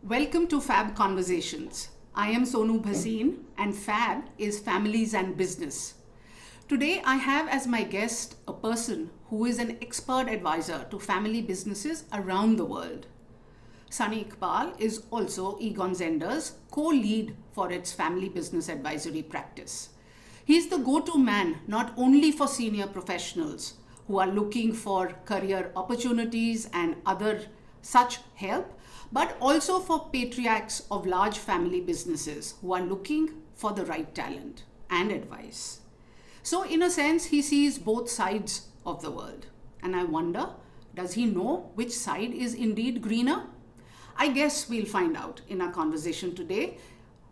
Welcome to FAB Conversations. I am Sonu Bhasin and FAB is Families and Business. Today I have as my guest a person who is an expert advisor to family businesses around the world. Sonny Iqbal is also Egon Zehnder's co-lead for its family business advisory practice. He's the go-to man not only for senior professionals who are looking for career opportunities and other such help, but also for patriarchs of large family businesses who are looking for the right talent and advice. So in a sense, he sees both sides of the world. And I wonder, does he know which side is indeed greener? I guess we'll find out in our conversation today.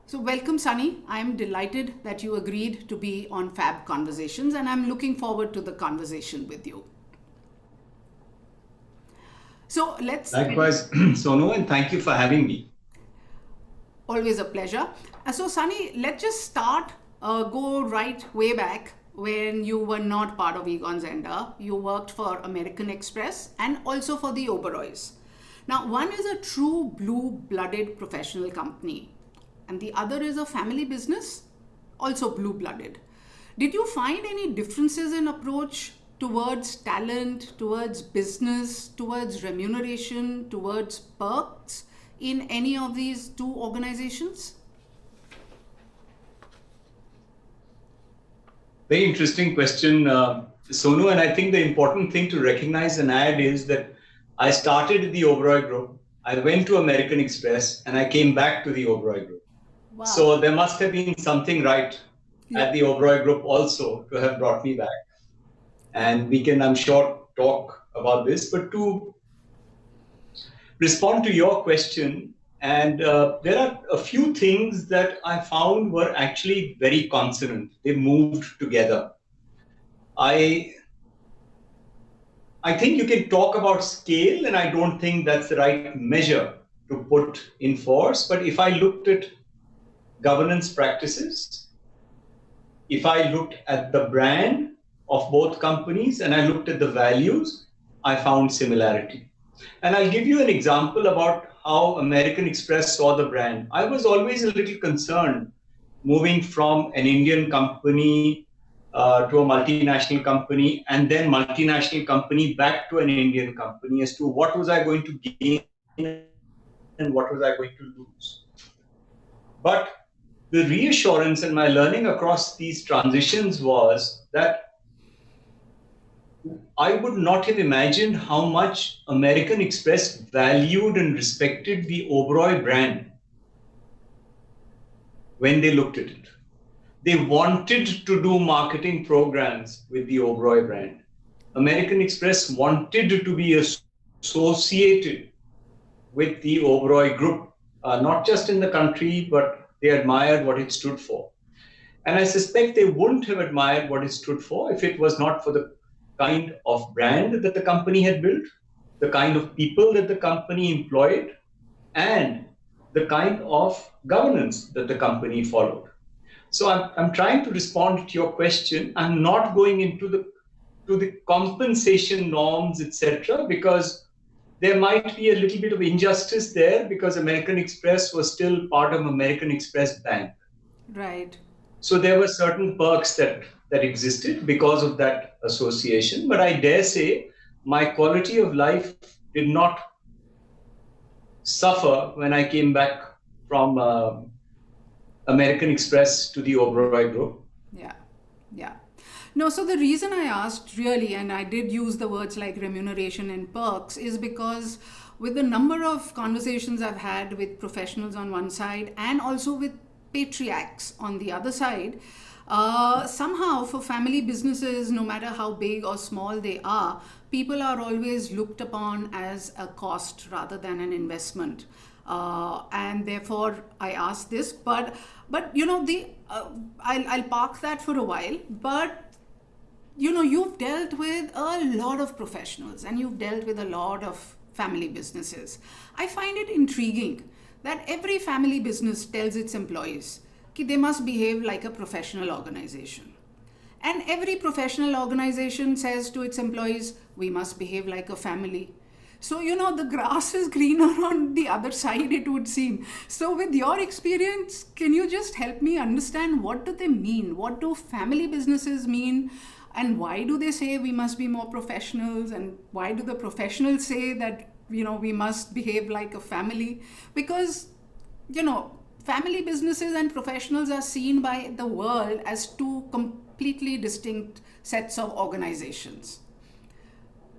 So welcome, Sonny. I'm delighted that you agreed to be on FAB Conversations, and I'm looking forward to the conversation with you. So let's... Likewise, Sonu, and thank you for having me. Always a pleasure. So Sonny, let's just start, go right way back when you were not part of Egon Zehnder. You worked for American Express and also for the Oberois. Now, one is a true blue-blooded professional company, and the other is a family business, also blue-blooded. Did you find any differences in approach towards talent, towards business, towards remuneration, towards perks in any of these two organizations? Very interesting question, Sonu, and I think the important thing to recognize and add is that I started at the Oberoi Group, I went to American Express, and I came back to the Oberoi Group. Wow. So there must have been something right at the Oberoi Group also to have brought me back. And we can, I'm sure, talk about this. But to respond to your question, and there are a few things that I found were actually very consonant. They moved together. I think you can talk about scale, and I don't think that's the right measure to put in force. But if I looked at governance practices, if I looked at the brand of both companies and I looked at the values, I found similarity. And I'll give you an example about how American Express saw the brand. I was always a little concerned moving from an Indian company to a multinational company and then multinational company back to an Indian company as to what was I going to gain and what was I going to lose. But the reassurance and my learning across these transitions was that I would not have imagined how much American Express valued and respected the Oberoi brand when they looked at it. They wanted to do marketing programs with the Oberoi brand. American Express wanted to be associated with the Oberoi group, not just in the country, but they admired what it stood for. And I suspect they wouldn't have admired what it stood for if it was not for the kind of brand that the company had built, the kind of people that the company employed, and the kind of governance that the company followed. So I'm trying to respond to your question. I'm not going into the compensation norms, etc., because there might be a little bit of injustice there because American Express was still part of American Express Bank. Right. So there were certain perks that existed because of that association. But I dare say my quality of life did not suffer when I came back from American Express to the Oberoi Group. Yeah. No, so the reason I asked really, and I did use the words like remuneration and perks, is because with the number of conversations I've had with professionals on one side and also with patriarchs on the other side, somehow for family businesses, no matter how big or small they are, people are always looked upon as a cost rather than an investment. And therefore I ask this, but you know, I'll park that for a while, but you know, you've dealt with a lot of professionals and you've dealt with a lot of family businesses. I find it intriguing that every family business tells its employees that they must behave like a professional organization. And every professional organization says to its employees, we must behave like a family. So, the grass is greener on the other side, it would seem. So, with your experience, can you just help me understand what do they mean? What do family businesses mean? And why do they say we must be more professionals? And why do the professionals say that, we must behave like a family? Because, family businesses and professionals are seen by the world as two completely distinct sets of organizations.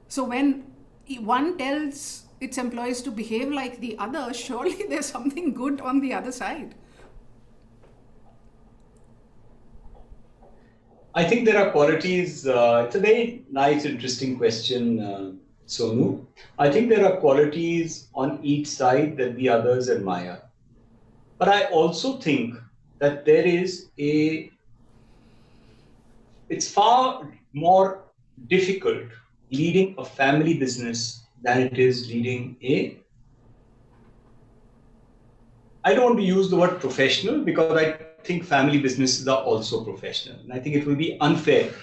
So when one tells its employees to behave like the other, surely there's something good on the other side. I think there are qualities. It's a very nice, interesting question, Sonu. I think there are qualities on each side that the others admire. But I also think that it's far more difficult leading a family business than it is leading I don't want to use the word professional because I think family businesses are also professional. And I think it will be unfair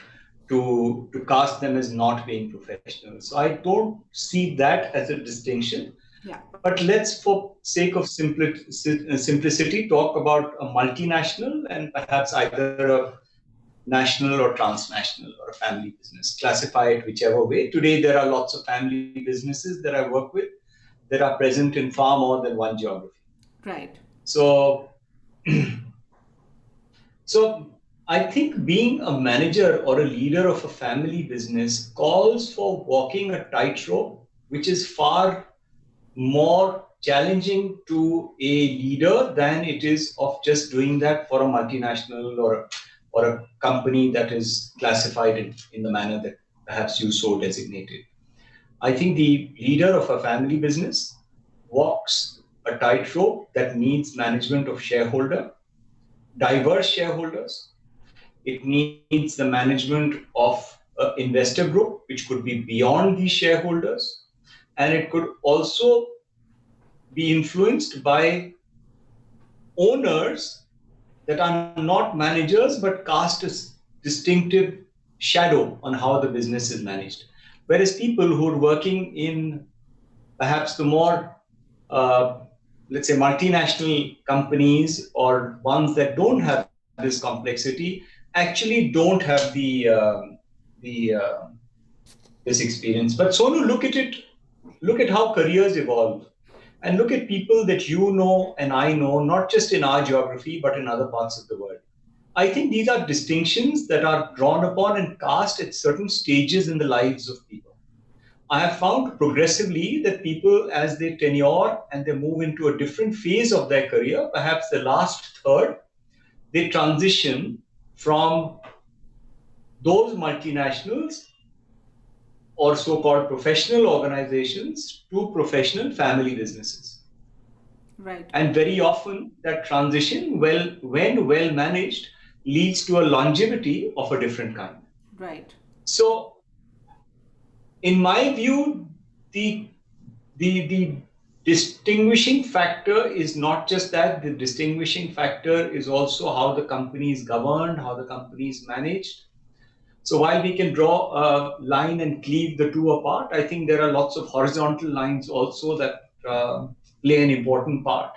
to cast them as not being professional. So I don't see that as a distinction. Yeah. But let's, for sake of simplicity, talk about a multinational and perhaps either a national or transnational or a family business. Classify it whichever way. Today, there are lots of family businesses that I work with that are present in far more than one geography. Right. So I think being a manager or a leader of a family business calls for walking a tightrope, which is far more challenging to a leader than it is of just doing that for a multinational or a company that is classified in the manner that perhaps you so designated. I think the leader of a family business walks a tightrope that needs management of diverse shareholders. It needs the management of an investor group, which could be beyond these shareholders. And it could also be influenced by owners that are not managers, but cast a distinctive shadow on how the business is managed. Whereas people who are working in perhaps the more, let's say, multinational companies or ones that don't have this complexity actually don't have this experience. But Sonu, look at how careers evolve. And look at people that you know and I know, not just in our geography, but in other parts of the world. I think these are distinctions that are drawn upon and cast at certain stages in the lives of people. I have found progressively that people, as they tenure and they move into a different phase of their career, perhaps the last third, they transition from those multinationals or so-called professional organizations to professional family businesses. Right. And very often that transition, when well managed, leads to a longevity of a different kind. Right. So, in my view, the distinguishing factor is not just that. The distinguishing factor is also how the company is governed, how the company is managed. So while we can draw a line and cleave the two apart, I think there are lots of horizontal lines also that play an important part.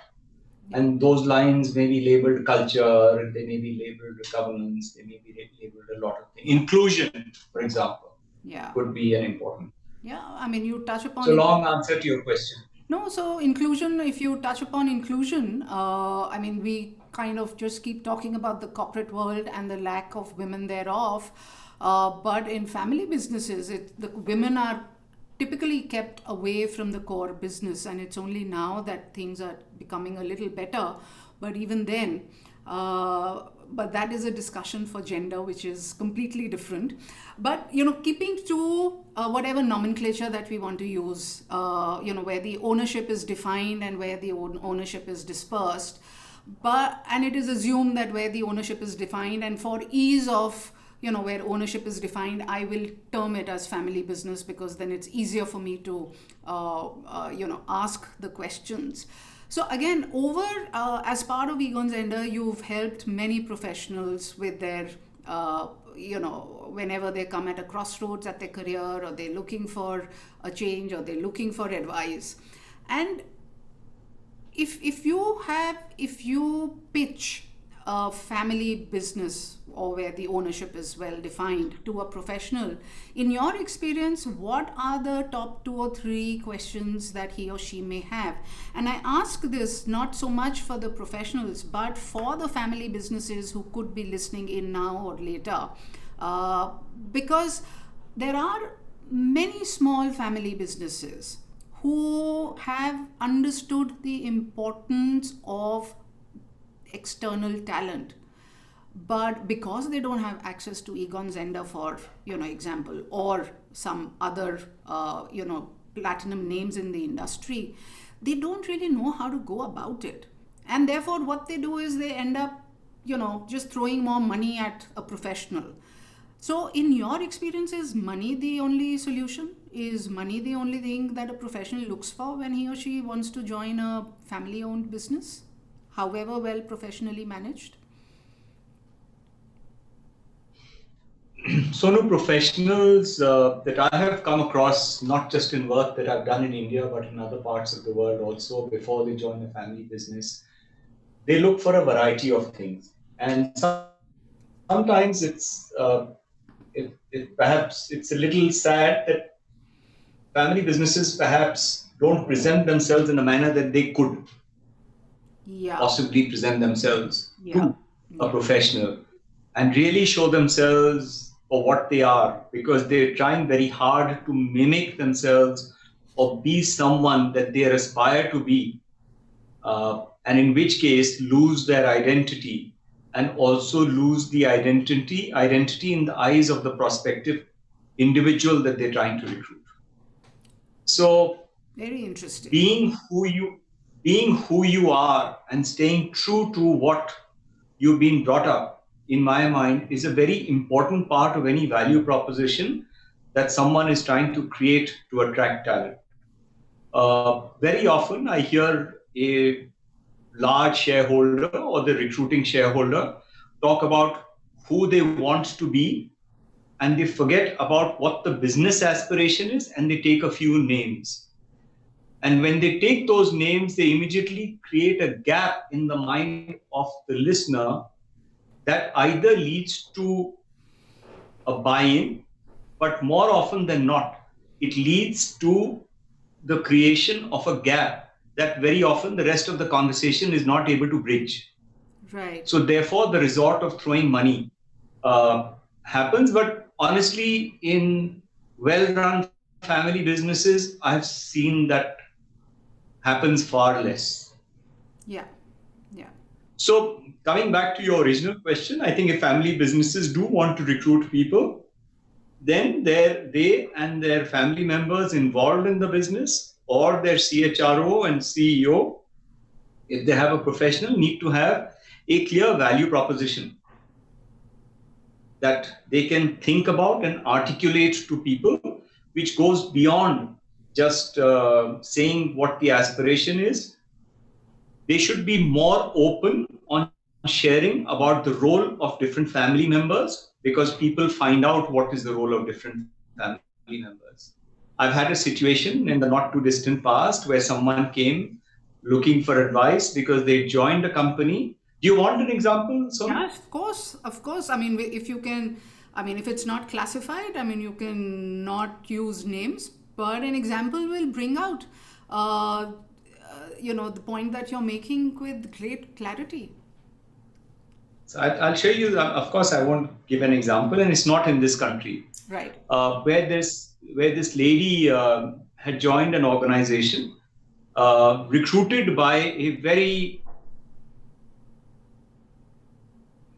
And those lines may be labeled culture, they may be labeled governance, they may be labeled a lot of things. Inclusion, for example, could be an important. Yeah, I mean, you touch upon. So long answer to your question. No, so inclusion, if you touch upon inclusion, I mean, we kind of just keep talking about the corporate world and the lack of women thereof. But in family businesses, the women are typically kept away from the core business, and it's only now that things are becoming a little better. But even then, but that is a discussion for gender, which is completely different. But keeping to whatever nomenclature that we want to use, where the ownership is defined and where the ownership is dispersed, and it is assumed that where the ownership is defined, and for ease of where ownership is defined, I will term it as family business because then it's easier for me to, ask the questions. So again, as part of Egon Zehnder, you've helped many professionals with their whenever they come at a crossroads at their career, or they're looking for a change, or they're looking for advice. And if you pitch a family business, or where the ownership is well defined, to a professional, in your experience, what are the top 2 or 3 questions that he or she may have? And I ask this not so much for the professionals, but for the family businesses who could be listening in now or later, because there are many small family businesses who have understood the importance of external talent, but because they don't have access to Egon Zehnder, for example, or some other platinum names in the industry, they don't really know how to go about it. And therefore what they do is they end up just throwing more money at a professional. So in your experience, is money the only solution? Is money the only thing that a professional looks for when he or she wants to join a family owned business, however well professionally managed? Sonu, professionals that I have come across, not just in work that I've done in India, but in other parts of the world also, before they join a family business, they look for a variety of things. And sometimes perhaps it's a little sad that family businesses perhaps don't present themselves in a manner that they could possibly present themselves to a professional, and really show themselves for what they are, because they're trying very hard to mimic themselves or be someone that they aspire to be, and in which case lose their identity, and also lose the identity in the eyes of the prospective individual that they're trying to recruit. So very interesting. Being who you are and staying true to what you've been brought up, in my mind, is a very important part of any value proposition that someone is trying to create to attract talent. Very often I hear a large shareholder or the recruiting shareholder talk about who they want to be, and they forget about what the business aspiration is, and they take a few names. And when they take those names, they immediately create a gap in the mind of the listener that either leads to a buy-in, but more often than not, it leads to the creation of a gap that very often the rest of the conversation is not able to bridge. Right. So therefore, the resort of throwing money happens. But honestly, in well-run family businesses, I've seen that happens far less. Yeah. So coming back to your original question, I think if family businesses do want to recruit people, then they and their family members involved in the business, or their CHRO and CEO, if they have a professional, need to have a clear value proposition that they can think about and articulate to people, which goes beyond just saying what the aspiration is. They should be more open on sharing about the role of different family members, because people find out what is the role of different family members. I've had a situation in the not too distant past where someone came looking for advice because they joined a company. Do you want an example, Sonu? Yes, of course. I mean, if you can, if it's not classified, you can not use names, but an example will bring out the point that you're making with great clarity. So I'll show you. Of course, I won't give an example, and it's not in this country. Right. Where this lady had joined an organization, recruited by a very,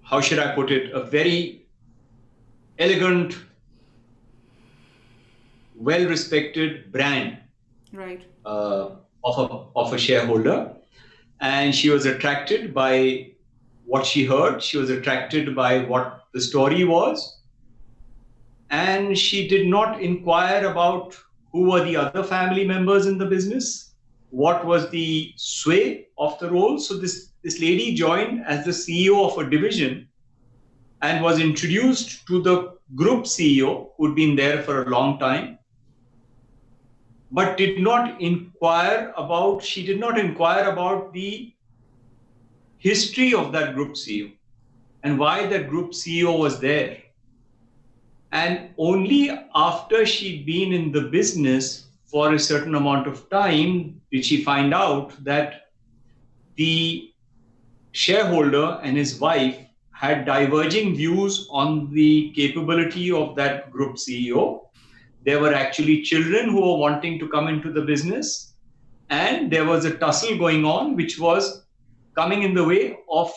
how should I put it, a very elegant, well-respected brand. Right. Of a shareholder, and she was attracted by what she heard. She was attracted by what the story was, and she did not inquire about who were the other family members in the business, what was the sway of the role. So this lady joined as the CEO of a division, and was introduced to the group CEO who'd been there for a long time, but she did not inquire about the history of that group CEO and why that group CEO was there. And only after she'd been in the business for a certain amount of time did she find out that the shareholder and his wife had diverging views on the capability of that group CEO. There were actually children who were wanting to come into the business, and there was a tussle going on which was coming in the way of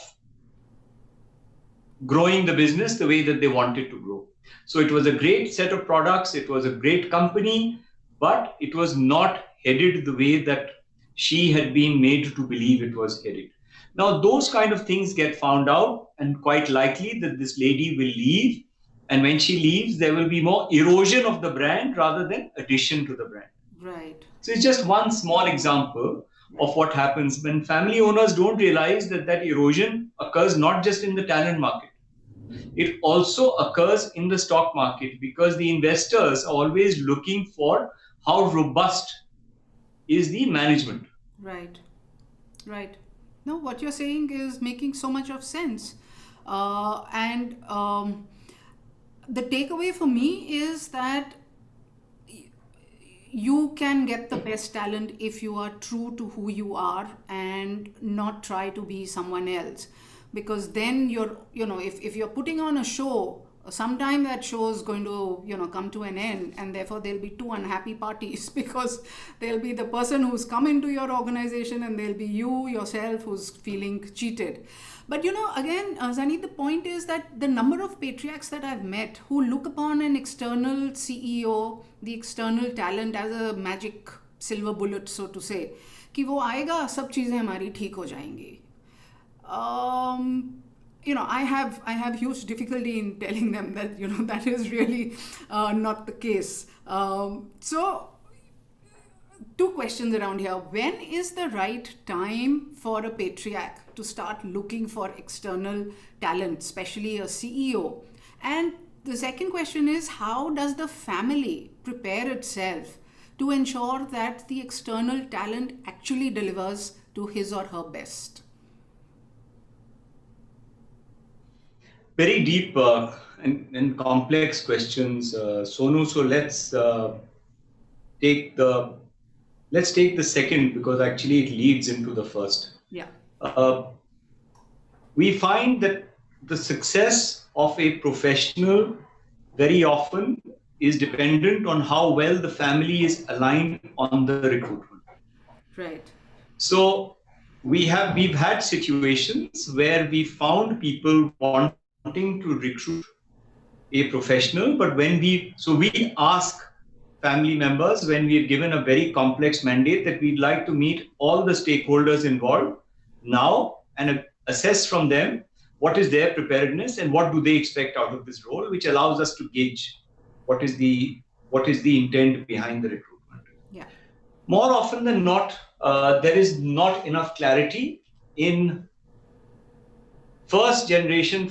growing the business the way that they wanted to grow. So it was a great set of products, it was a great company, but it was not headed the way that she had been made to believe it was headed. Now, those kind of things get found out, and quite likely that this lady will leave. And when she leaves, there will be more erosion of the brand rather than addition to the brand. Right. So it's just one small example of what happens when family owners don't realize that that erosion occurs not just in the talent market. It also occurs in the stock market, because the investors are always looking for how robust is the management. Right. Right. No, what you're saying is making so much of sense. And the takeaway for me is that you can get the best talent if you are true to who you are and not try to be someone else. Because then if you're putting on a show, sometime that show is going to, come to an end, and therefore there'll be two unhappy parties because there'll be the person who's come into your organization and there'll be you yourself who's feeling cheated. But again, Sonny, the point is that the number of patriarchs that I've met who look upon an external CEO, the external talent, as a magic silver bullet, so to say, कि वो आएगा सब चीजें हमारी ठीक हो जाएंगी. I have huge difficulty in telling them that that is really not the case. So two questions around here. When is the right time for a patriarch to start looking for external talent, especially a CEO? And the second question is, how does the family prepare itself to ensure that the external talent actually delivers to his or her best? Very deep and complex questions, Sonu. So let's take the second, because actually it leads into the first. Yeah. We find that the success of a professional very often is dependent on how well the family is aligned on the recruitment. Right. So we've had situations where we found people wanting to recruit a professional, but we ask family members, when we are given a very complex mandate, that we'd like to meet all the stakeholders involved now and assess from them what is their preparedness and what do they expect out of this role, which allows us to gauge what is the intent behind the recruitment. Yeah. More often than not, there is not enough clarity in first generation,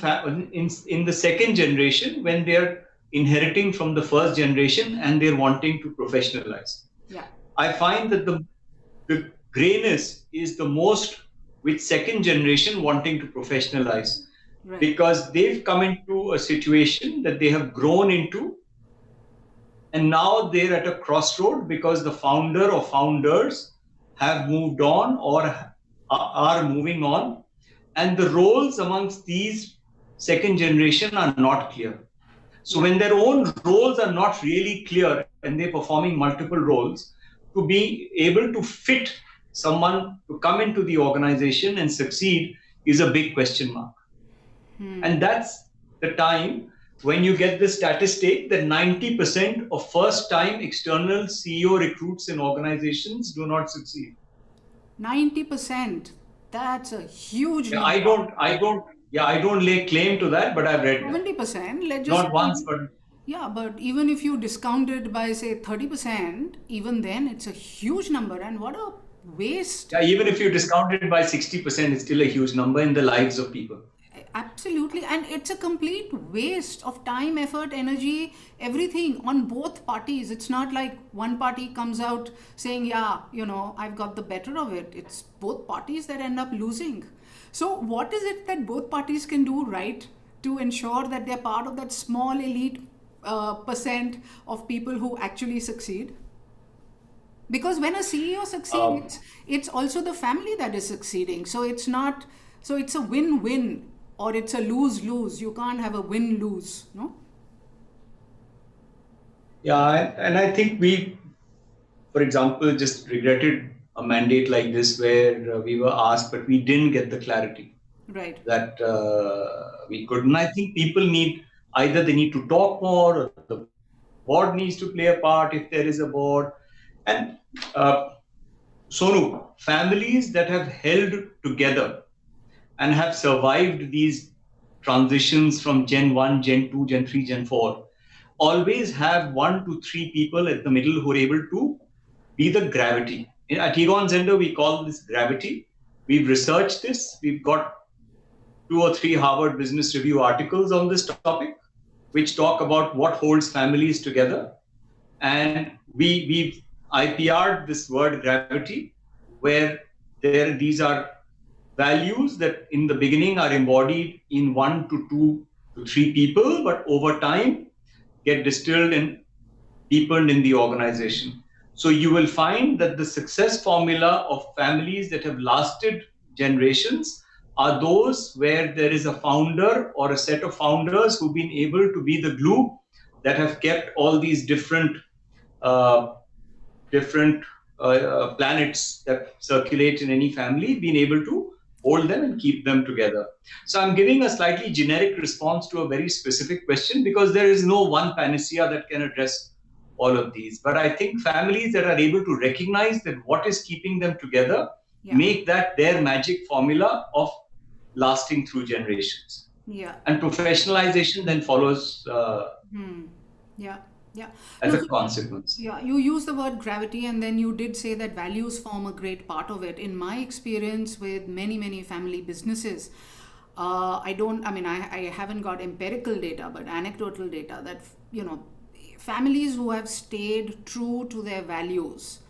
in the second generation, when they're inheriting from the first generation and they're wanting to professionalize. Yeah. I find that the grayness is the most with second generation wanting to professionalize, Right. because they've come into a situation that they have grown into, and now they're at a crossroad because the founder or founders have moved on or are moving on, and the roles amongst these second generation are not clear. So when their own roles are not really clear and they're performing multiple roles, to be able to fit someone to come into the organization and succeed is a big question mark. And that's the time when you get the statistic that 90% of first-time external CEO recruits in organizations do not succeed. 90%. That's a huge number. I don't lay claim to that, but I've read 70%. Let's just not once, but yeah, but even if you discount it by say 30%, even then it's a huge number, and what a waste. even if you discount it by 60%, it's still a huge number in the lives of people. Absolutely, and it's a complete waste of time, effort, energy, everything on both parties. It's not like one party comes out saying, yeah, I've got the better of it. It's both parties that end up losing. So, what is it that both parties can do right to ensure that they're part of that small elite percent of people who actually succeed? Because when a CEO Um, succeeds, it's also the family that is succeeding. So it's not, so it's a win-win or it's a lose-lose. You can't have a win-lose, no? yeah, and I think we, for example, just regretted a mandate like this where we were asked, but we didn't get the clarity Right. that we could. And I think people need either they need to talk more, or the board needs to play a part if there is a board. And Sonu, families that have held together and have survived these transitions from Gen 1, Gen 2, Gen 3, Gen 4 always have 1 to 3 people at the middle who are able to be the gravity. At Egon Zehnder, we call this gravity. We've researched this. We've got 2 or 3 Harvard Business Review articles on this topic, which talk about what holds families together. And we've IPR'd this word gravity, where these are values that in the beginning are embodied in 1 to 2 to 3 people, but over time get distilled and deepened in the organization. So you will find that the success formula of families that have lasted generations are those where there is a founder or a set of founders who've been able to be the glue that have kept all these uh, different planets that circulate in any family, being able to hold them and keep them together. So I'm giving a slightly generic response to a very specific question because there is no one panacea that can address all of these. But I think families that are able to recognize that what is keeping them together, Yeah. make that their magic formula of lasting through generations. Yeah. And professionalization then follows Yeah. Yeah. as No, a consequence. yeah, you use the word gravity, and then you did say that values form a great part of it. In my experience with many, many family businesses, I haven't got empirical data, but anecdotal data that, families who have stayed true to their values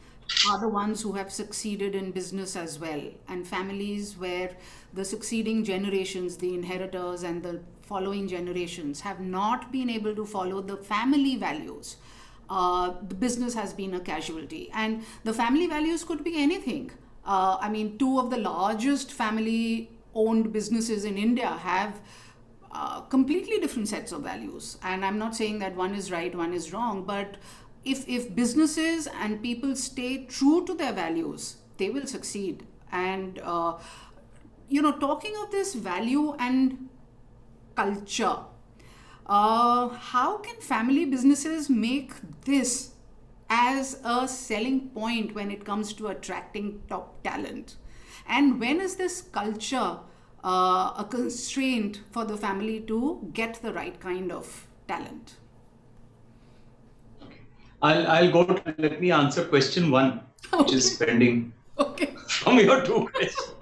are the ones who have succeeded in business as well. And families where the succeeding generations, the inheritors and the following generations, have not been able to follow the family values, the business has been a casualty. And the family values could be anything. Two of the largest family owned businesses in India have completely different sets of values. And I'm not saying that one is right, one is wrong, but if businesses and people stay true to their values, they will succeed. And talking of this value and culture, how can family businesses make this as a selling point when it comes to attracting top talent? And when is this culture a constraint for the family to get the right kind of talent? I'll go to, let me answer question 1, which Okay. is pending Okay. from your 2 questions.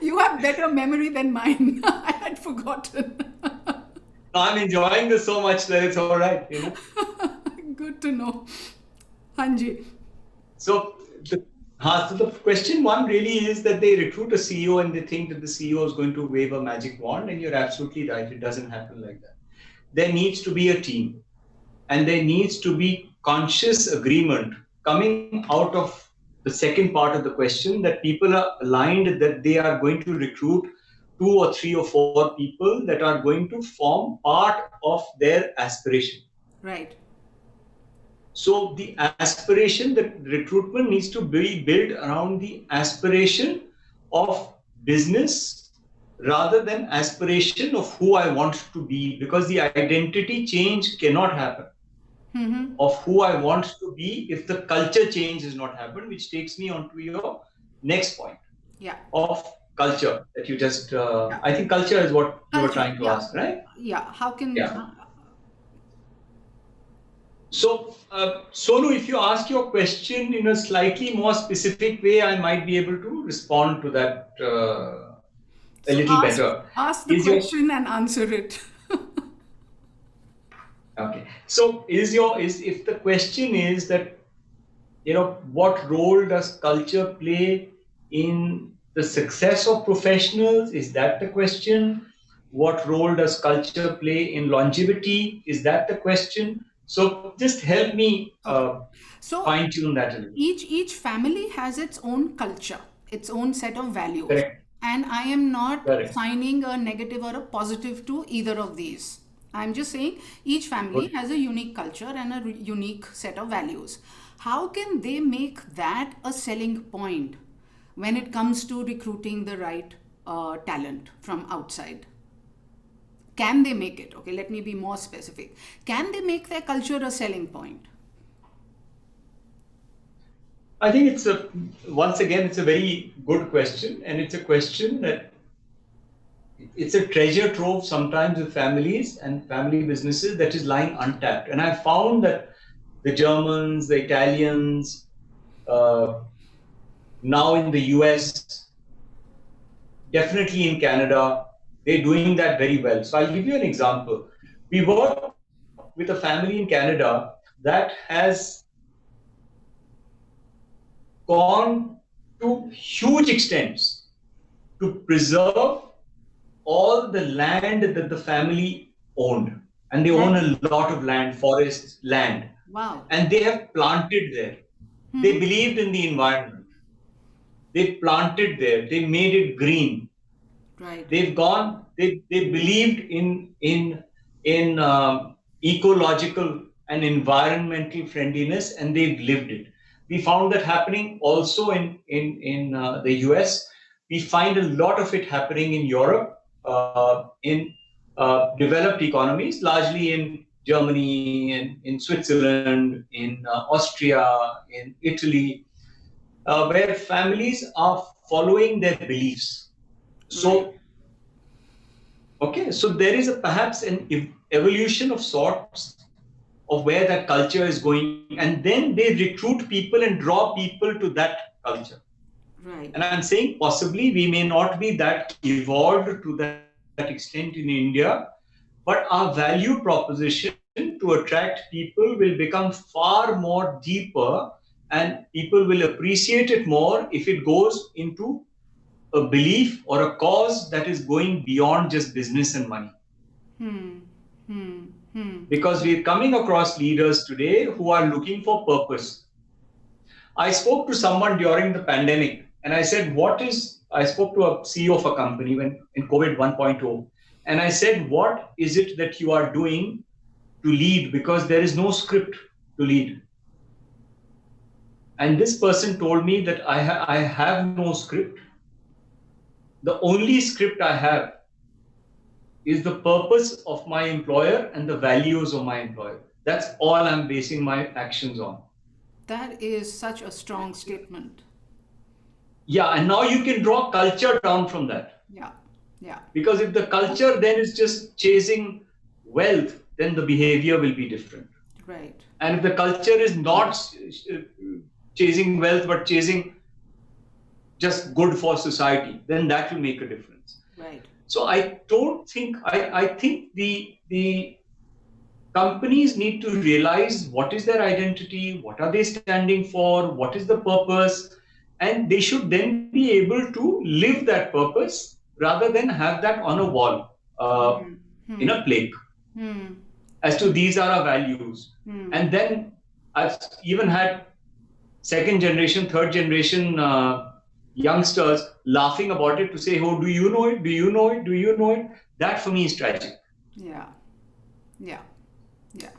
You have better memory than mine. I had forgotten. No, I'm enjoying this so much that it's all right, Good to know. Hanji. So so the question 1 really is that they recruit a CEO and they think that the CEO is going to wave a magic wand, and you're absolutely right. It doesn't happen like that. There needs to be a team, and there needs to be conscious agreement coming out of the second part of the question, that people are aligned that they are going to recruit 2 or 3 or 4 people that are going to form part of their aspiration. Right. So the aspiration, the recruitment needs to be built around the aspiration of business rather than aspiration of who I want to be, because the identity change cannot happen of who I want to be if the culture change has not happened, which takes me on to your next point Yeah. of culture that you just, Yeah. I think culture is what you were Culture. trying to Yeah. ask, right? Yeah. How can. Yeah. So, Sonu, if you ask your question in a slightly more specific way, I might be able to respond to that a So little better. ask the Is your question and answer it. Okay. So is if the question is that, what role does culture play in the success of professionals? Is that the question? What role does culture play in longevity? Is that the question? So just help me Okay. So fine tune that a little. each family has its own culture, its own set of values, Correct. and I am not Correct. assigning a negative or a positive to either of these. I'm just saying each family Good. has a unique culture and a unique set of values. How can they make that a selling point when it comes to recruiting the right talent from outside? Can they make it? Okay, let me be more specific. Can they make their culture a selling point? I think once again, it's a very good question, and it's a question that it's a treasure trove sometimes with families and family businesses that is lying untapped. And I found that the Germans, the Italians, uh, now in the US, definitely in Canada, they're doing that very well. So I'll give you an example. We work with a family in Canada that has gone to huge extents to preserve all the land that the family owned. And they own That, a lot of land, forests, land. wow. And they have planted there. They Hmm. believed in the environment. They planted there. They made it green. Right. They believed in ecological and environmental friendliness, and they've lived it. We found that happening also in the US. We find a lot of it happening in Europe, in developed economies, largely in Germany, in Switzerland, in Austria, in Italy, where families are following their beliefs. Right. So, okay, so there is perhaps an evolution of sorts of where that culture is going, and then they recruit people and draw people to that culture. Right. And I'm saying possibly we may not be that evolved to that extent in India, but our value proposition to attract people will become far more deeper, and people will appreciate it more if it goes into a belief or a cause that is going beyond just business and money. Hmm. Hmm. Hmm. Because we're coming across leaders today who are looking for purpose. I spoke to someone during the pandemic and I spoke to a CEO of a company when in COVID 1.0, and I said, what is it that you are doing to lead? Because there is no script to lead. And this person told me that I have no script. The only script I have is the purpose of my employer and the values of my employer. That's all I'm basing my actions on. That is such a strong statement. Yeah, and now you can draw culture down from that. Yeah. Yeah. Because if the culture then is just chasing wealth, then the behavior will be different. Right. And if the culture is not chasing wealth but chasing just good for society, then that will make a difference. Right. So I don't think I think the companies need to realize what is their identity, what are they standing for, what is the purpose, and they should then be able to live that purpose rather than have that on a wall, Hmm. in Hmm. a plaque, Hmm. as to these are our values. Hmm. And then I've even had second generation, third generation youngsters laughing about it to say, oh, do you know it? Do you know it? Do you know it? That for me is tragic. Yeah. Yeah. Yeah.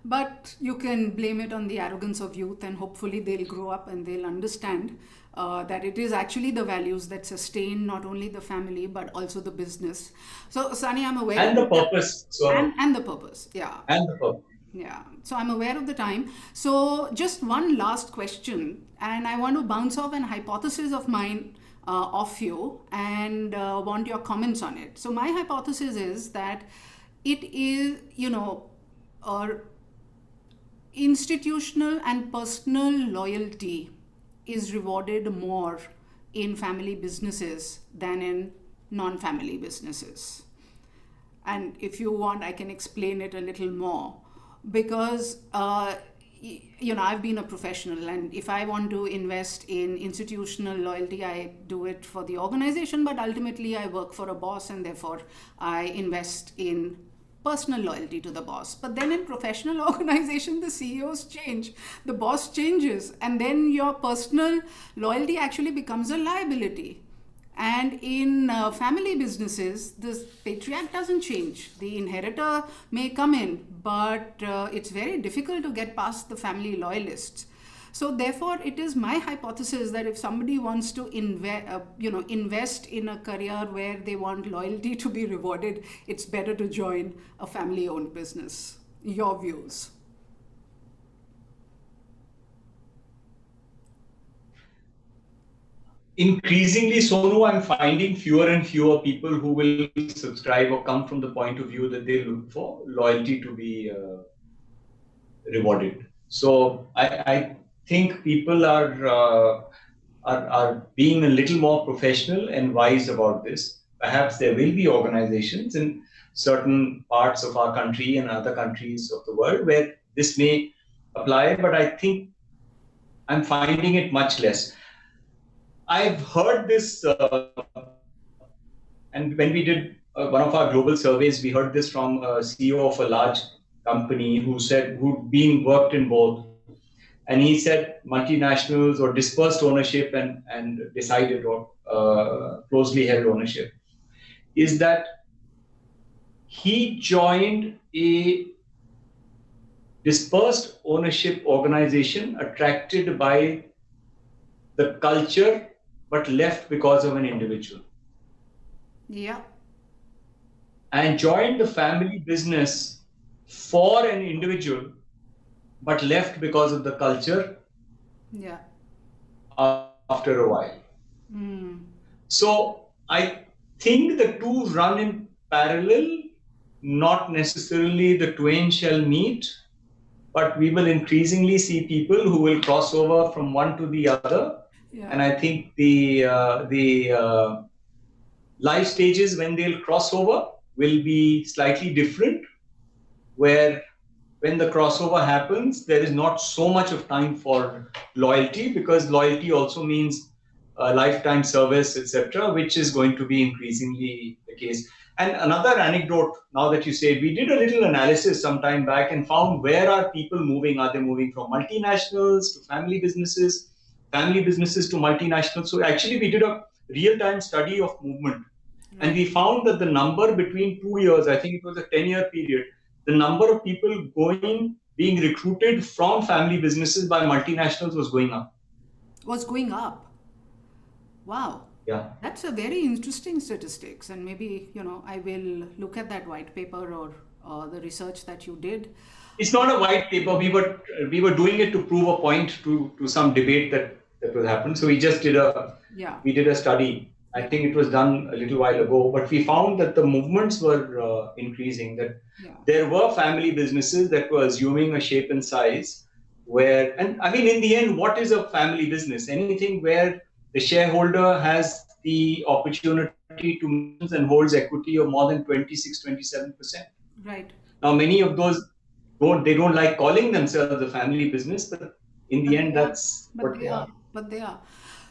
But you can blame it on the arrogance of youth, and hopefully they'll grow up and they'll understand that it is actually the values that sustain not only the family but also the business. So, Sunny, I'm aware of And the the purpose, so and the purpose. Yeah. and the purpose. Yeah. So I'm aware of the time. So just one last question, and I want to bounce off an hypothesis of mine off you and want your comments on it. So my hypothesis is that it is, uh, institutional and personal loyalty is rewarded more in family businesses than in non-family businesses. And if you want, I can explain it a little more, because I've been a professional, and if I want to invest in institutional loyalty, I do it for the organization, but ultimately I work for a boss, and therefore I invest in personal loyalty to the boss. But then in professional organization, the CEOs change, the boss changes, and then your personal loyalty actually becomes a liability. And in family businesses, the patriarch doesn't change. The inheritor may come in, but it's very difficult to get past the family loyalists. So therefore, it is my hypothesis that if somebody wants to invest in a career where they want loyalty to be rewarded, it's better to join a family-owned business. Your views? Increasingly, Sonu, I'm finding fewer and fewer people who will subscribe or come from the point of view that they look for loyalty to be rewarded. So I think people are being a little more professional and wise about this. Perhaps there will be organizations in certain parts of our country and other countries of the world where this may apply, but I think I'm finding it much less. I've heard this, and when we did one of our global surveys, we heard this from a CEO of a large company who'd been worked in both. And he said multinationals or dispersed ownership and decided or closely held ownership is that he joined a dispersed ownership organization attracted by the culture, but left because of an individual. Yeah. And joined the family business for an individual, but left because of the culture. Yeah. After a while. So I think the two run in parallel, not necessarily the twain shall meet, but we will increasingly see people who will cross over from one to the other. Yeah. And I think the life stages when they'll cross over will be slightly different, where when the crossover happens, there is not so much of time for loyalty, because loyalty also means lifetime service, etc., which is going to be increasingly the case. And another anecdote, now that you say, we did a little analysis some time back and found where are people moving? Are they moving from multinationals to family businesses to multinationals? So actually, we did a real-time study of movement. Right. And we found that the number between 2 years, I think it was a 10-year period, the number of people being recruited from family businesses by multinationals was going up. Wow. Yeah. That's a very interesting statistics, and maybe, I will look at that white paper or the research that you did. It's not a white paper. We were doing it to prove a point to some debate that will happen. So we just did we did a study. I think it was done a little while ago, but we found that the movements were increasing, that there were family businesses that were assuming a shape and size and I mean, in the end, what is a family business? Anything where the shareholder has the opportunity to and holds equity of more than 26-27%. Right. Now, many of those don't like calling themselves a family business, but in the end, that's what they are. But they are.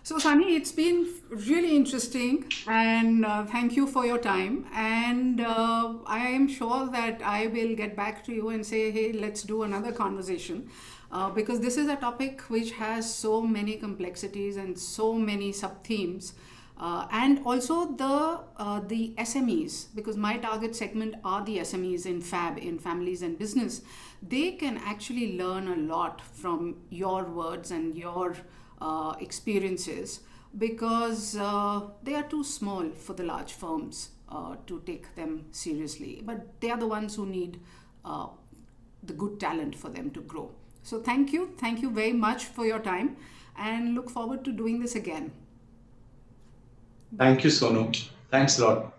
So, Sonny, it's been really interesting, and thank you for your time. And I am sure that I will get back to you and say, hey, let's do another conversation, because this is a topic which has so many complexities and so many sub-themes. And also the SMEs, because my target segment are the SMEs in FAB, in families and business. They can actually learn a lot from your words and your experiences, because they are too small for the large firms to take them seriously. But they are the ones who need the good talent for them to grow. So thank you very much for your time, and look forward to doing this again. Thank you, Sonu. Thanks a lot.